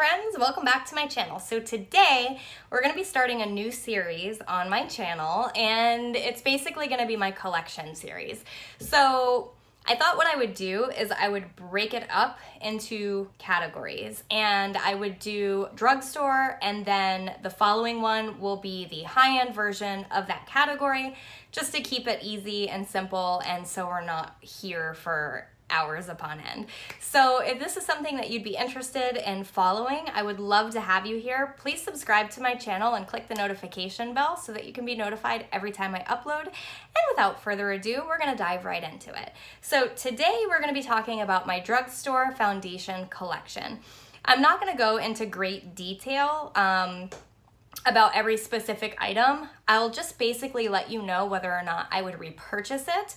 friends, welcome back to my channel. So today we're going to be starting a new series on my channel, and it's basically going to be my collection series. So I thought what I would do is I would break it up into categories, and I would do drugstore, and then the following one will be the high-end version of that category, just to keep it easy and simple, and so we're not here for hours upon end. So if this is something that you'd be interested in following, I would love to have you here. Please subscribe to my channel and click the notification bell so that you can be notified every time I upload. And without further ado, we're gonna dive right into it. So today we're gonna be talking about my drugstore foundation collection. I'm not gonna go into great detail about every specific item. I'll just basically let you know whether or not I would repurchase it.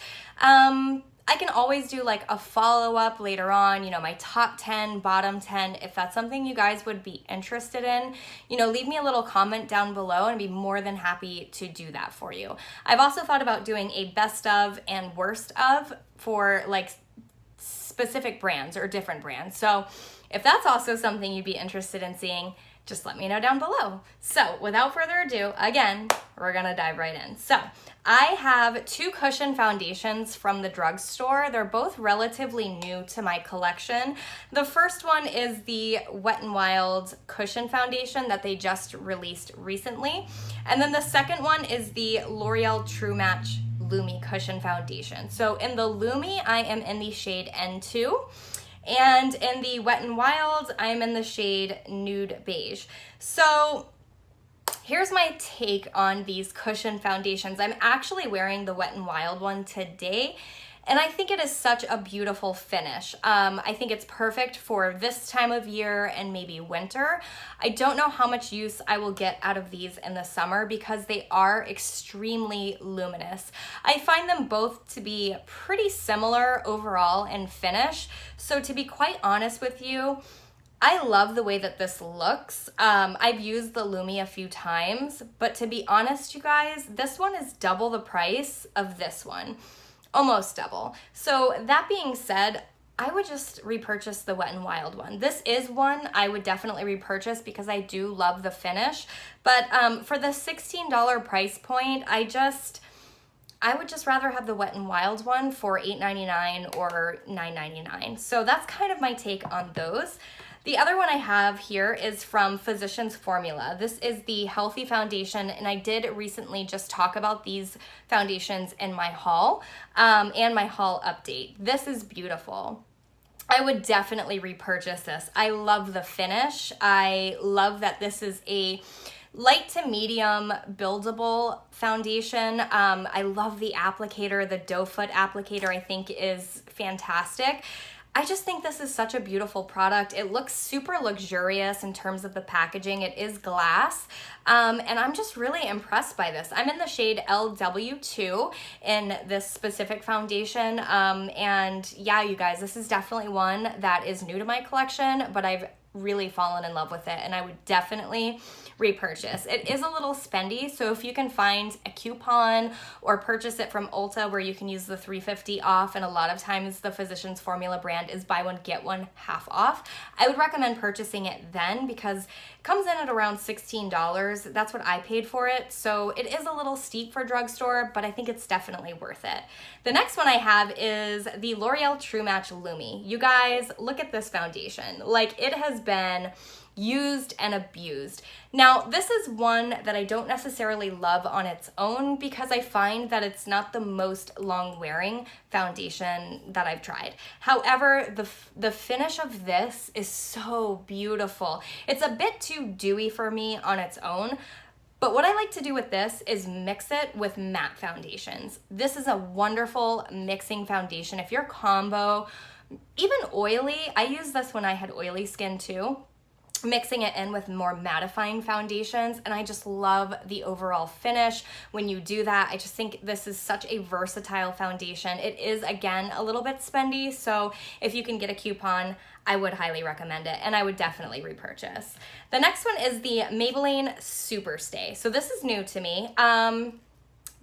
I can always do like a follow-up later on, you know, my top 10, bottom 10, if that's something you guys would be interested in. You know, leave me a little comment down below and I'd be more than happy to do that for you. I've also thought about doing a best of and worst of for like specific brands or different brands. So if that's also something you'd be interested in seeing, just let me know down below. So without further ado, again, we're gonna dive right in. So I have two cushion foundations from the drugstore. They're both relatively new to my collection. The first one is the Wet n Wild cushion foundation that they just released recently. And then the second one is the L'Oreal True Match Lumi cushion foundation. So in the Lumi, I am in the shade N2. And in the Wet n Wild, I'm in the shade Nude Beige. So here's my take on these cushion foundations. I'm actually wearing the Wet n Wild one today, and I think it is such a beautiful finish. I think it's perfect for this time of year and maybe winter. I don't know how much use I will get out of these in the summer because they are extremely luminous. I find them both to be pretty similar overall in finish. So to be quite honest with you, I love the way that this looks. I've used the Lumi a few times, but to be honest, you guys, this one is double the price of this one. Almost double. So that being said, I would just repurchase the Wet n Wild one. This is one I would definitely repurchase because I do love the finish. But for the $16 price point, I would just rather have the Wet n Wild one for $8.99 or $9.99. So that's kind of my take on those. The other one I have here is from Physicians Formula. This is the Healthy Foundation, and I did recently just talk about these foundations in my haul and my haul update. This is beautiful. I would definitely repurchase this. I love the finish. I love that this is a light to medium buildable foundation. I love the applicator. The doe foot applicator I think is fantastic. I just think this is such a beautiful product. It looks super luxurious in terms of the packaging. It is glass, and I'm just really impressed by this. I'm in the shade LW2 in this specific foundation, and yeah, you guys, this is definitely one that is new to my collection, but I've really fallen in love with it, and I would definitely repurchase. It is a little spendy, so if you can find a coupon or purchase it from Ulta where you can use the $3.50 off, and a lot of times the Physicians Formula brand is buy one get one half off, I would recommend purchasing it then because it comes in at around $16. That's what I paid for it, so it is a little steep for drugstore, but I think it's definitely worth it. The next one I have is the L'Oreal True Match Lumi. You guys, look at this foundation. Like, it has been used and abused. Now, this is one that I don't necessarily love on its own because I find that it's not the most long-wearing foundation that I've tried. However, the finish of this is so beautiful. It's a bit too dewy for me on its own, but what I like to do with this is mix it with matte foundations. This is a wonderful mixing foundation. If you're combo, even oily, I use this when I had oily skin too, mixing it in with more mattifying foundations, and I just love the overall finish when you do that. I just think this is such a versatile foundation. It is, again, a little bit spendy, so if you can get a coupon, I would highly recommend it, and I would definitely repurchase. The next one is the Maybelline Super Stay. So this is new to me.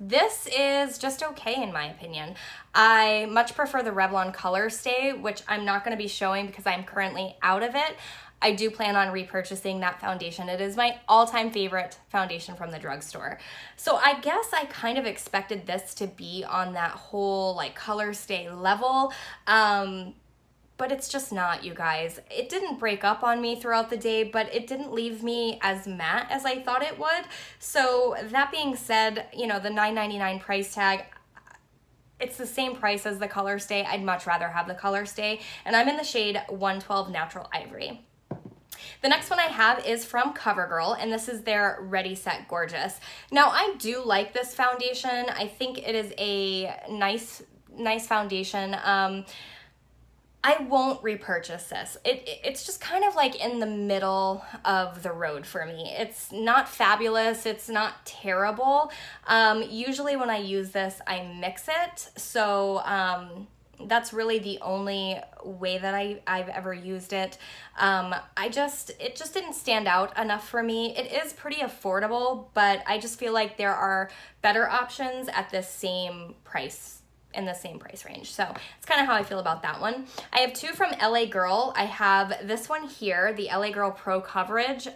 This is just okay in my opinion. I much prefer the Revlon Color Stay, which I'm not going to be showing because I'm currently out of it. I do plan on repurchasing that foundation. It is my all-time favorite foundation from the drugstore. So I guess I kind of expected this to be on that whole like color stay level. But it's just not, you guys. It didn't break up on me throughout the day, but it didn't leave me as matte as I thought it would. So that being said, you know, the $9.99 price tag, it's the same price as the color stay. I'd much rather have the color stay. And I'm in the shade 112 Natural Ivory. The next one I have is from CoverGirl, and this is their Ready Set Gorgeous. Now, I do like this foundation. I think it is a nice foundation. I won't repurchase this. It's just kind of like in the middle of the road for me. It's not fabulous. It's not terrible. Usually when I use this, I mix it. So that's really the only way that I've ever used it. It just didn't stand out enough for me. It is pretty affordable, but I just feel like there are better options at the same price, in the same price range. So it's kind of how I feel about that one. I have two from LA Girl. I have this one here, the LA Girl Pro Coverage.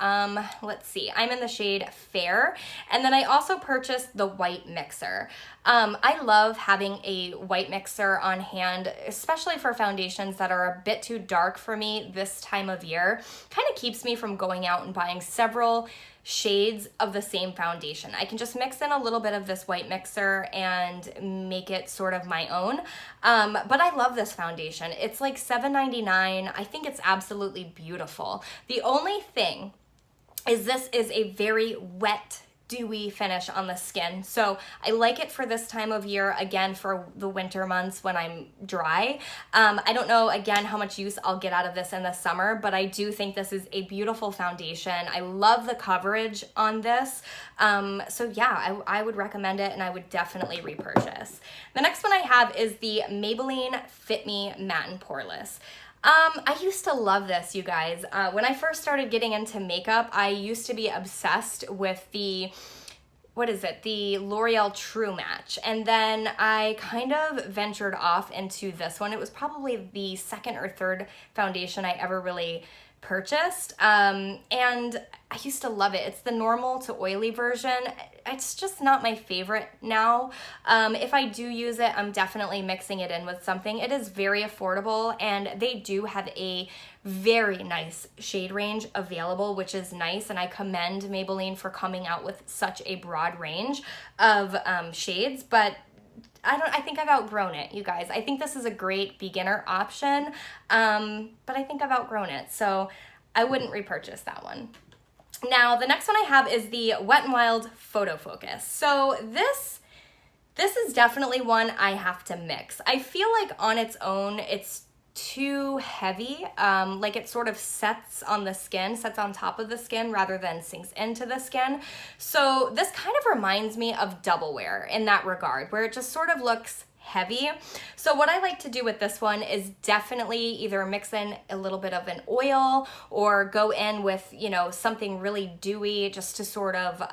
Let's see, I'm in the shade Fair. And then I also purchased the white mixer. I love having a white mixer on hand, especially for foundations that are a bit too dark for me this time of year. Kind of keeps me from going out and buying several shades of the same foundation. I can just mix in a little bit of this white mixer and make it sort of my own. But I love this foundation. It's like $7.99. I think it's absolutely beautiful. The only thing is this is a very wet, dewy finish on the skin. So I like it for this time of year, again, for the winter months when I'm dry. I don't know, again, how much use I'll get out of this in the summer, but I do think this is a beautiful foundation. I love the coverage on this. So yeah, I would recommend it, and I would definitely repurchase. The next one I have is the Maybelline Fit Me Matte and Poreless. I used to love this, you guys. When I first started getting into makeup, I used to be obsessed with the L'Oreal True Match. And then I kind of ventured off into this one. It was probably the second or third foundation I ever really purchased. And I used to love it. It's the normal to oily version. It's just not my favorite now. If I do use it, I'm definitely mixing it in with something. It is very affordable, and they do have a very nice shade range available, which is nice, and I commend Maybelline for coming out with such a broad range of shades, but I think I've outgrown it, you guys. I think this is a great beginner option, but I think I've outgrown it, so I wouldn't repurchase that one. Now, the next one I have is the Wet n Wild Photo Focus. So this is definitely one I have to mix. I feel like on its own, it's too heavy. Like it sort of sets on the skin, sets on top of the skin rather than sinks into the skin. So this kind of reminds me of Double Wear in that regard, where it just sort of looks heavy. So what I like to do with this one is definitely either mix in a little bit of an oil or go in with, you know, something really dewy just to sort of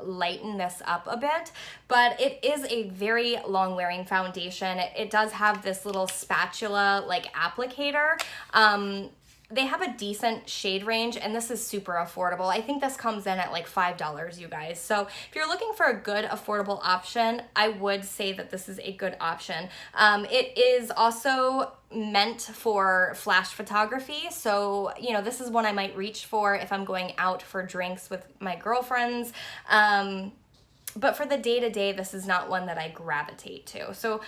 lighten this up a bit. But it is a very long wearing foundation. It does have this little spatula like applicator. They have a decent shade range, and this is super affordable. I think this comes in at like $5, you guys. So if you're looking for a good affordable option, I would say that this is a good option. It is also meant for flash photography. So, you know, this is one I might reach for if I'm going out for drinks with my girlfriends. But for the day-to-day, this is not one that I gravitate to. So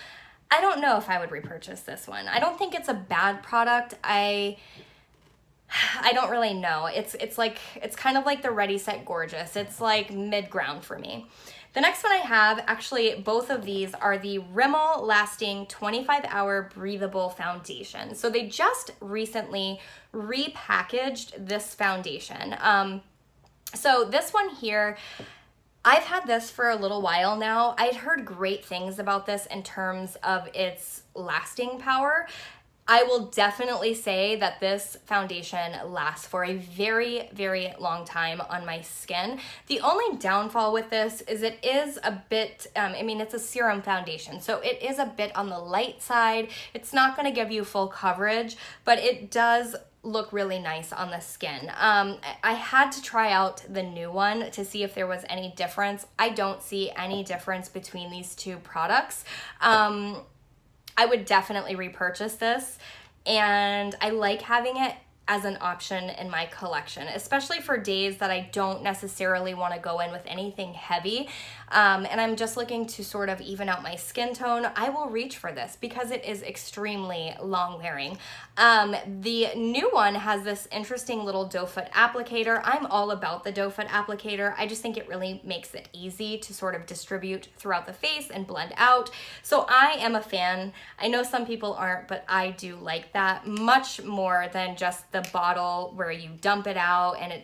I don't know if I would repurchase this one. I don't think it's a bad product. I don't really know. It's kind of like the Ready Set Gorgeous. It's like mid-ground for me. The next one I have, actually both of these are the Rimmel Lasting 25-Hour Breathable Foundation. So they just recently repackaged this foundation. So this one here, I've had this for a little while now. I'd heard great things about this in terms of its lasting power. I will definitely say that this foundation lasts for a very, very long time on my skin. The only downfall with this is it is a bit, it's a serum foundation, so it is a bit on the light side. It's not going to give you full coverage, but it does look really nice on the skin. I had to try out the new one to see if there was any difference. I don't see any difference between these two products. I would definitely repurchase this, and I like having it as an option in my collection, especially for days that I don't necessarily want to go in with anything heavy, and I'm just looking to sort of even out my skin tone. I will reach for this because it is extremely long wearing. The new one has this interesting little doe foot applicator. I'm all about the doe foot applicator. I just think it really makes it easy to sort of distribute throughout the face and blend out. So I am a fan. I know some people aren't, but I do like that much more than just the bottle where you dump it out and it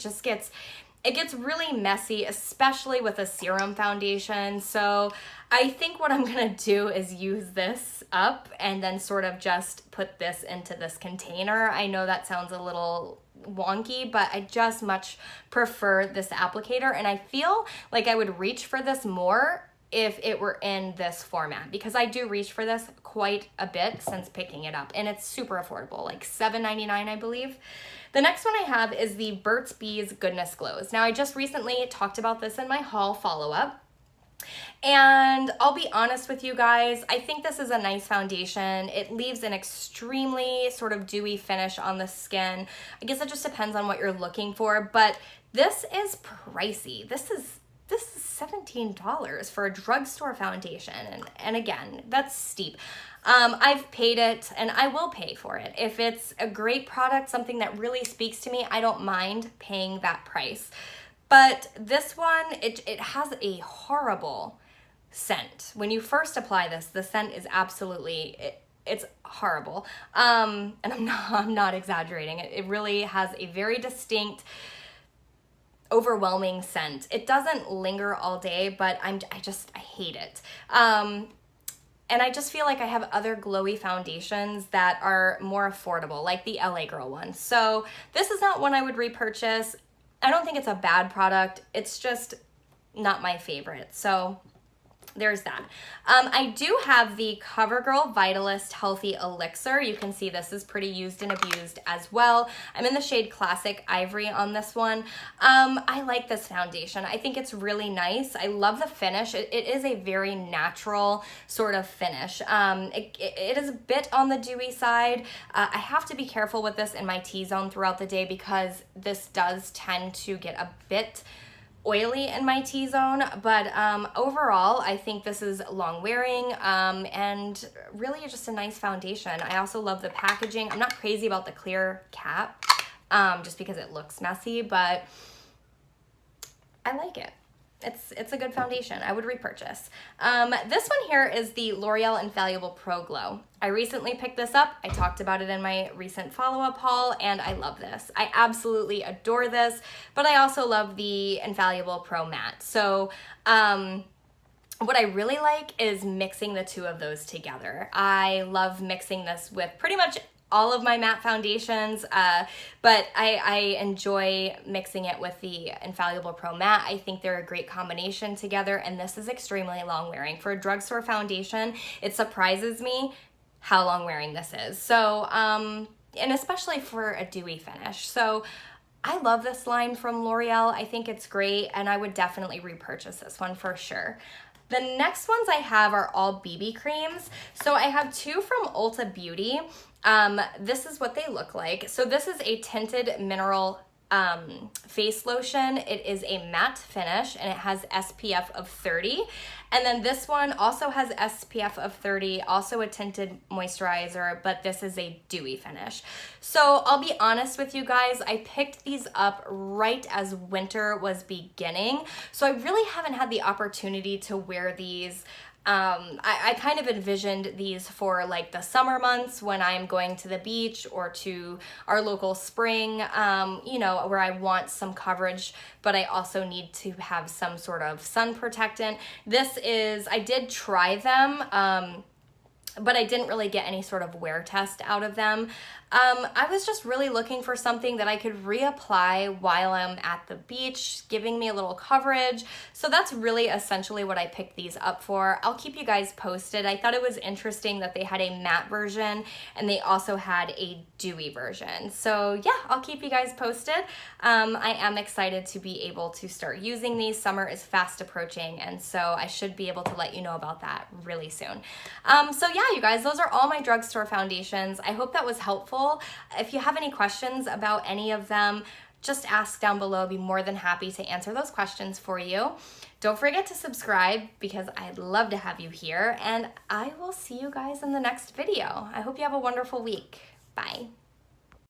gets really messy, especially with a serum foundation. So I think what I'm gonna do is use this up and then sort of just put this into this container. I know that sounds a little wonky, but I just much prefer this applicator, and I feel like I would reach for this more if it were in this format, because I do reach for this quite a bit since picking it up, and it's super affordable, like $7.99 I believe. The next one I have is the Burt's Bees Goodness Glows. Now I just recently talked about this in my haul follow-up, and I'll be honest with you guys, I think this is a nice foundation. It leaves an extremely sort of dewy finish on the skin. I guess it just depends on what you're looking for, but this is pricey. This is $17 for a drugstore foundation, and again, that's steep. I've paid it, and I will pay for it. If it's a great product, something that really speaks to me, I don't mind paying that price. But this one, it has a horrible scent. When you first apply this, the scent is absolutely, it's horrible. And I'm not exaggerating. It really has a very distinct, overwhelming scent. It doesn't linger all day, but I hate it. And I just feel like I have other glowy foundations that are more affordable, like the LA Girl one. So this is not one I would repurchase. I don't think it's a bad product. It's just not my favorite. So there's that. I do have the CoverGirl Vitalist Healthy Elixir. You can see this is pretty used and abused as well. I'm in the shade Classic Ivory on this one. I like this foundation. I think it's really nice. I love the finish. It is a very natural sort of finish. It is a bit on the dewy side. I have to be careful with this in my T-zone throughout the day because this does tend to get a bit oily in my T-zone, but overall I think this is long wearing and really just a nice foundation. I also love the packaging. I'm not crazy about the clear cap just because it looks messy, but I like it. It's a good foundation. I would repurchase. This one here is the L'Oreal Infallible Pro Glow. I recently picked this up. I talked about it in my recent follow-up haul, and I love this. I absolutely adore this, but I also love the Infallible Pro Matte. So what I really like is mixing the two of those together. I love mixing this with pretty much all of my matte foundations, but I enjoy mixing it with the Infallible Pro Matte. I think they're a great combination together, and this is extremely long wearing. For a drugstore foundation, it surprises me how long wearing this is. So, and especially for a dewy finish. So I love this line from L'Oreal. I think it's great, and I would definitely repurchase this one for sure. The next ones I have are all BB creams. So I have two from Ulta Beauty. This is what they look like. So this is a tinted mineral face lotion. It is a matte finish and it has SPF of 30. And then this one also has SPF of 30, also a tinted moisturizer, but this is a dewy finish. So I'll be honest with you guys, I picked these up right as winter was beginning. So I really haven't had the opportunity to wear these. I kind of envisioned these for like the summer months when I'm going to the beach or to our local spring, you know, where I want some coverage, but I also need to have some sort of sun protectant. This is, I did try them. but I didn't really get any sort of wear test out of them. I was just really looking for something that I could reapply while I'm at the beach, giving me a little coverage. So that's really essentially what I picked these up for. I'll keep you guys posted. I thought it was interesting that they had a matte version and they also had a dewy version. So yeah, I'll keep you guys posted. I am excited to be able to start using these. Summer is fast approaching, and so I should be able to let you know about that really soon. So yeah, you guys, those are all my drugstore foundations. I hope that was helpful. If you have any questions about any of them, just ask down below. I'll be more than happy to answer those questions for you. Don't forget to subscribe because I'd love to have you here, and I will see you guys in the next video. I hope you have a wonderful week. Bye.